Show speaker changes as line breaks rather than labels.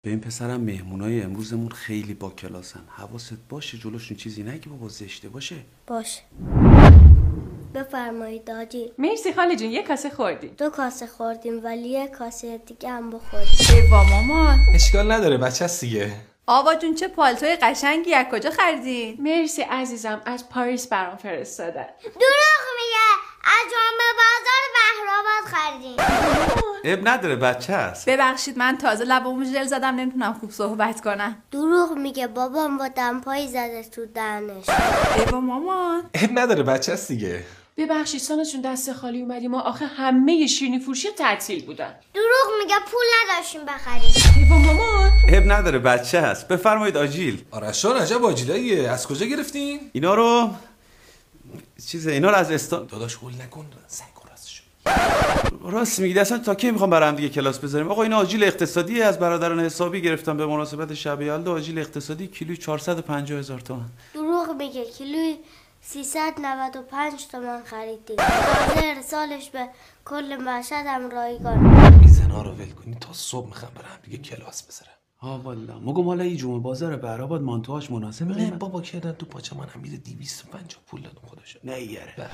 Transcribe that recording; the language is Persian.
به این پسرم مهمونای امروزمون خیلی با کلاسن. حواست باشه جلوشون چیزی نگی بابا، زشته. باشه
باشه. بفرمایید آجی.
مرسی خاله جون، 1 کاسه خوردیم.
2 کاسه خوردیم ولی 1 کاسه دیگه هم بخوریم.
ایوا مامان.
اشکال نداره، بچه هست دیگه.
آوا جون چه پالتوی قشنگی، از کجا خریدین؟
مرسی عزیزم، از پاریس برام فرستادن.
دروغ میگه، از جامعه بازار بهرآباد خریدیم.
اب نداره، بچه هست.
ببخشید من تازه لبامو ژل زدم، نمیتونم خوب صحبت کنم.
دروغ میگه، بابام با دمپایی زده تو دهنش.
ایوا مامان.
اب نداره، بچه هست دیگه.
ببخشید سانا جون دست خالی اومدیم، ما آخه همه شیرینی فروشی تعطیل بودن.
دروغ میگه، پول نداشتیم بخریم.
ایوا مامان.
اب نداره، بچه هست. بفرمایید آجیل.
آرشان عجب آجیلاییه، از کجا گرفتین؟
اینا رو از استان.
داداش هول نکن، سگ راستشو.
راست میگی، اصلا تا کی میخوام برام دیگه کلاس بذاریم؟ آقا اینا آجیل اقتصادی از برادران حسابی گرفتم به مناسبت شب یلدا. آجیل اقتصادی کیلوی 450,000 تومان.
دروغ میگه، کیلوی 395 تومن خریدیم. تازه ارسالش به کل مشهد هم رایگان.
این زنا رو ول کنی، تا صبح میخوام برام دیگه کلاس بذارم.
ها والا مگم حالا این جمعه بازار بهرآباد مانتوهاش مناسبه؟
نه بابا کردن تو پاچه من هم میره 250 پول دادم خودشو.
نه یاره.